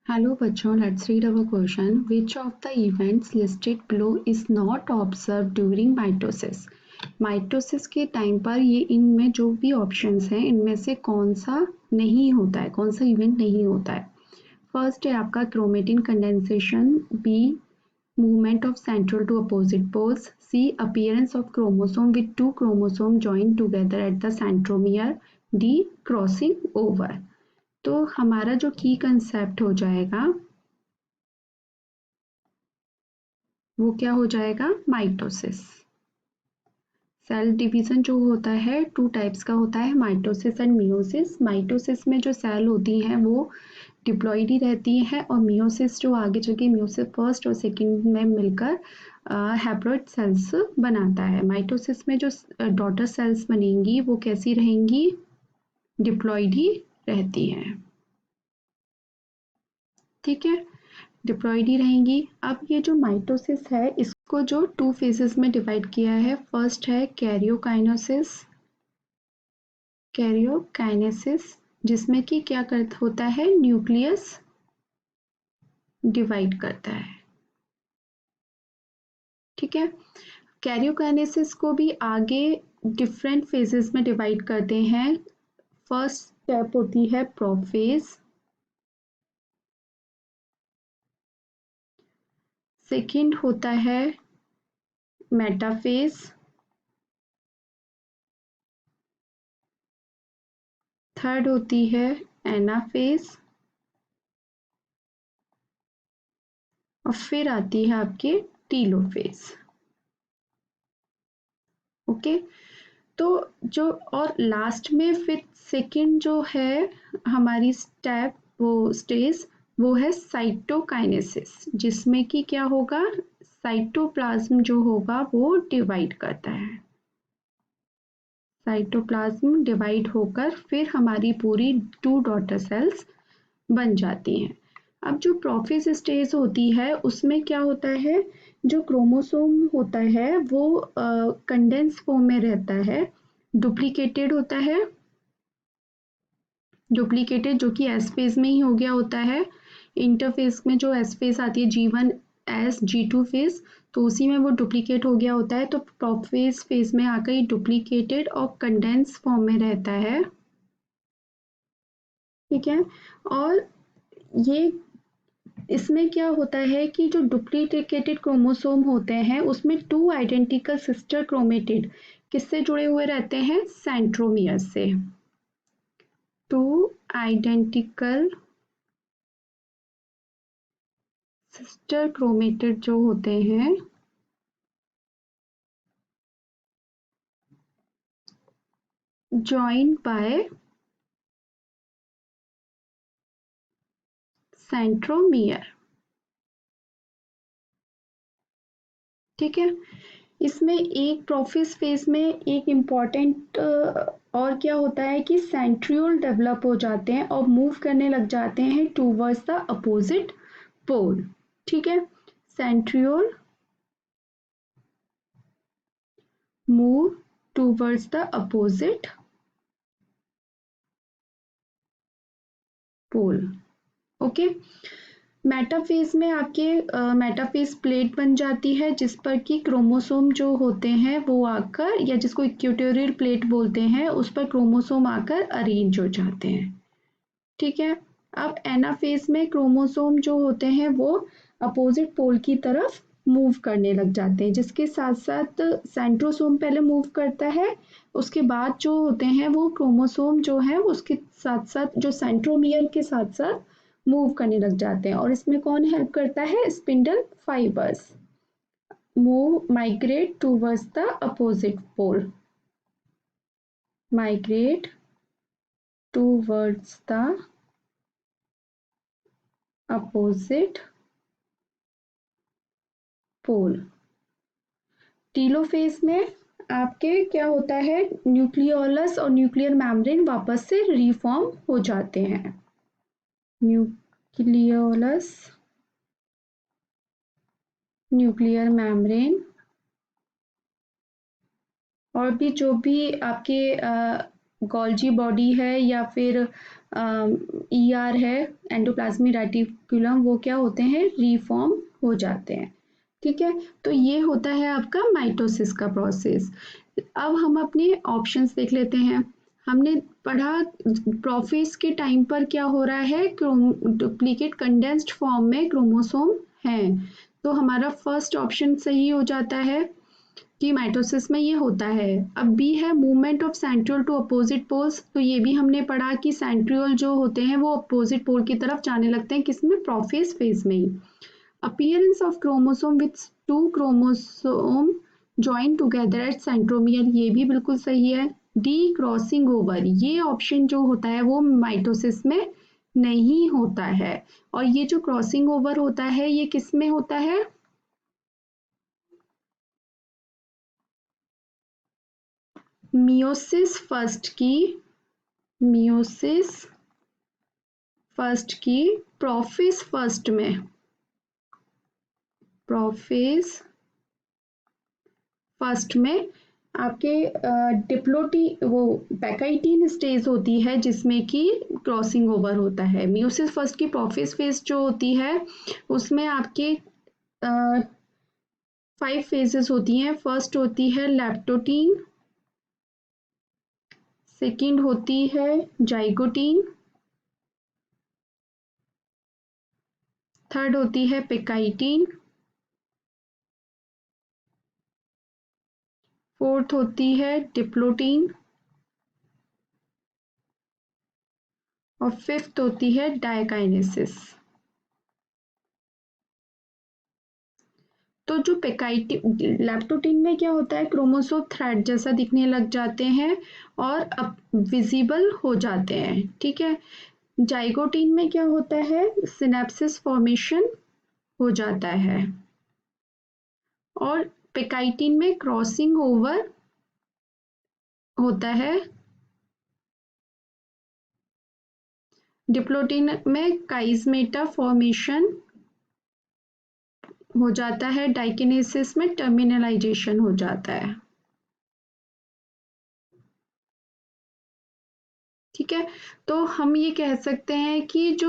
Hello बच्चों, let's read our question. Which of the events listed below is not observed during mitosis? Mitosis के time पर ये इनमें जो भी ऑप्शंस हैं इनमें से कौन सा नहीं होता है, कौन सा इवेंट नहीं होता है? फर्स्ट है आपका chromatin condensation, B movement of central to opposite poles, C appearance of chromosome with two chromosome joined together at the centromere, D crossing over. तो हमारा जो की कंसेप्ट हो जाएगा वो क्या हो जाएगा? माइटोसिस। सेल डिवीजन जो होता है टू टाइप्स का होता है, माइटोसिस एंड मियोसिस। माइटोसिस में जो सेल होती हैं वो डिप्लॉइड ही रहती है और मियोसिस जो आगे चल के मियोसिस फर्स्ट और सेकंड में मिलकर हैप्लॉइड सेल्स बनाता है। माइटोसिस में जो डॉटर सेल्स बनेंगी वो कैसी रहेंगी? डिप्लॉइड ही रहती हैं, ठीक है, डिप्लॉइड ही रहेंगी। अब ये जो माइटोसिस है इसको जो टू फेजेस में डिवाइड किया है, फर्स्ट है कैरियोकाइनेसिस जिसमें कि क्या होता है? न्यूक्लियस डिवाइड करता है, ठीक है। कैरियोकाइनेसिस को भी आगे डिफरेंट फेजेस में डिवाइड करते हैं। फर्स्ट स्टेप होती है प्रोफेज, सेकंड होता है मेटाफेज, थर्ड होती है एनाफेज और फिर आती है आपकी टीलोफेज। ओके, तो जो और लास्ट में फिर सेकंड जो है हमारी स्टेप वो स्टेज वो है साइटोकाइनेसिस जिसमें कि क्या होगा? साइटोप्लाज्म जो होगा वो डिवाइड करता है। साइटोप्लाज्म डिवाइड होकर फिर हमारी पूरी टू डॉटर सेल्स बन जाती हैं। अब जो प्रोफेज स्टेज होती है उसमें क्या होता है? जो क्रोमोसोम होता है वो कंडेंस फॉर्म में रहता है, डुप्लीकेटेड होता है, डुप्लीकेटेड जो कि एस फेज में ही हो गया होता है। इंटरफेज में जो एस फेज आती है G1 एस G2 फेज, तो उसी में वो डुप्लीकेट हो गया होता है। तो प्रोफेज फेज में आकर ये डुप्लीकेटेड और कंडेंस फॉर्म में रहता है, ठीक है। और ये इसमें क्या होता है कि जो डुप्लीकेटेड क्रोमोसोम होते हैं उसमें टू आइडेंटिकल सिस्टर क्रोमेटिड किससे जुड़े हुए रहते हैं? सेंट्रोमियर से। टू आइडेंटिकल सिस्टर क्रोमेटिड जो होते हैं जॉइंड बाय सेंट्रोमियर, ठीक है। इसमें एक प्रोफेज फेज में एक इम्पॉर्टेंट और क्या होता है कि सेंट्रियोल डेवलप हो जाते हैं और मूव करने लग जाते हैं टूवर्ड्स द अपोजिट पोल, ठीक है। Centriole move towards the opposite pole, okay. Metaphase में आपके मेटाफेज प्लेट बन जाती है जिस पर कि क्रोमोसोम जो होते हैं वो आकर, या जिसको इक्वेटोरियल प्लेट बोलते हैं, उस पर क्रोमोसोम आकर अरेंज हो जाते हैं, ठीक है। अब एनाफेज में क्रोमोसोम जो होते हैं वो अपोजिट पोल की तरफ मूव करने लग जाते हैं, जिसके साथ साथ सेंट्रोसोम पहले मूव करता है, उसके बाद जो होते हैं वो क्रोमोसोम जो है उसके साथ साथ जो सेंट्रोमियर के साथ साथ मूव करने लग जाते हैं। और इसमें कौन हेल्प करता है? Spindle fibres move migrate towards the opposite pole, migrate towards the opposite pole. Telophase में आपके क्या होता है? न्यूक्लियोलस और न्यूक्लियर मेम्ब्रेन वापस से रिफॉर्म हो जाते हैं। न्यूक्लियोलस, न्यूक्लियर मेम्ब्रेन और भी जो भी आपके गोल्जी बॉडी है या फिर ER है, एंडोप्लाज्मिक रेटिकुलम, वो क्या होते हैं, रीफॉर्म हो जाते हैं। ठीक है, तो ये होता है आपका माइटोसिस का प्रोसेस। अब हम अपने ऑप्शंस देख लेते हैं। हमने पढ़ा प्रोफेज के टाइम पर क्या हो रहा है, डुप्लीकेट कंडेंस्ड फॉर्म में क्रोमोसोम है, तो हमारा फर्स्ट ऑप्शन सही हो जाता है कि माइटोसिस में ये होता है। अब बी है movement of centriole to opposite poles, तो ये भी हमने पढ़ा कि सेंट्रियोल जो होते हैं वो अपोजिट पोल की तरफ जाने लगते हैं, किसमें, प्रोफेज फेज में ही। Appearance of chromosome with 2 chromosome join together at centromere, ये भी बिल्कुल सही है। डी क्रॉसिंग ओवर, ये ऑप्शन जो होता है वो माइटोसिस में नहीं होता है। और ये जो क्रॉसिंग ओवर होता है ये किस में होता है, मियोसिस फर्स्ट की, मियोसिस फर्स्ट की प्रोफेज फर्स्ट में, प्रोफेज फर्स्ट में आपके डिप्लोटी वो पैकाइटीन स्टेज होती है जिसमें कि क्रॉसिंग ओवर होता है। मियोसिस फर्स्ट की प्रोफेज फेज जो होती है उसमें आपके 5 फेजेस होती हैं। फर्स्ट होती है लैप्टोटीन, सेकंड होती है जाइगोटीन, थर्ड होती है पेकाइटीन, फोर्थ होती है डिप्लोटीन और फिफ्थ होती है डायकाइनेसिस। तो जो लैप्टोटीन में क्या होता है, क्रोमोसोम थ्रेड जैसा दिखने लग जाते हैं और अब विजिबल हो जाते हैं। ठीक है, जाइगोटीन में क्या होता है, सिनेप्सिस फॉर्मेशन हो जाता है और पेकाइटीन में क्रॉसिंग ओवर होता है। डिप्लोटीन में काइजमेटा फॉर्मेशन हो जाता है, डाइकिनेसिस में टर्मिनलाइजेशन हो जाता है। ठीक है, तो हम ये कह सकते हैं कि जो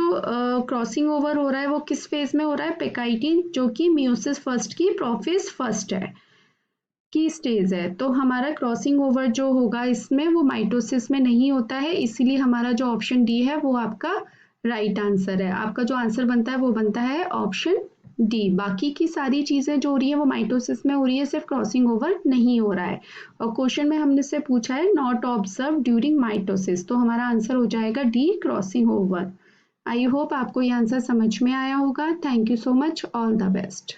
क्रॉसिंग ओवर हो रहा है वो किस फेज में हो रहा है, पेकाइटीन, जो कि मियोसिस फर्स्ट की प्रोफेज फर्स्ट है की स्टेज है। तो हमारा क्रॉसिंग ओवर जो होगा इसमें वो माइटोसिस में नहीं होता है, इसीलिए हमारा जो ऑप्शन डी है वो आपका राइट आंसर है। आपका जो आंसर बनता है वो बनता है ऑप्शन डी। बाकी की सारी चीजें जो हो रही है वो माइटोसिस में हो रही है, सिर्फ क्रॉसिंग ओवर नहीं हो रहा है। और क्वेश्चन में हमने से पूछा है नॉट ऑब्जर्व ड्यूरिंग माइटोसिस, तो हमारा आंसर हो जाएगा D, crossing over. I hope आपको ये आंसर समझ में आया होगा। Thank you so much, all the best.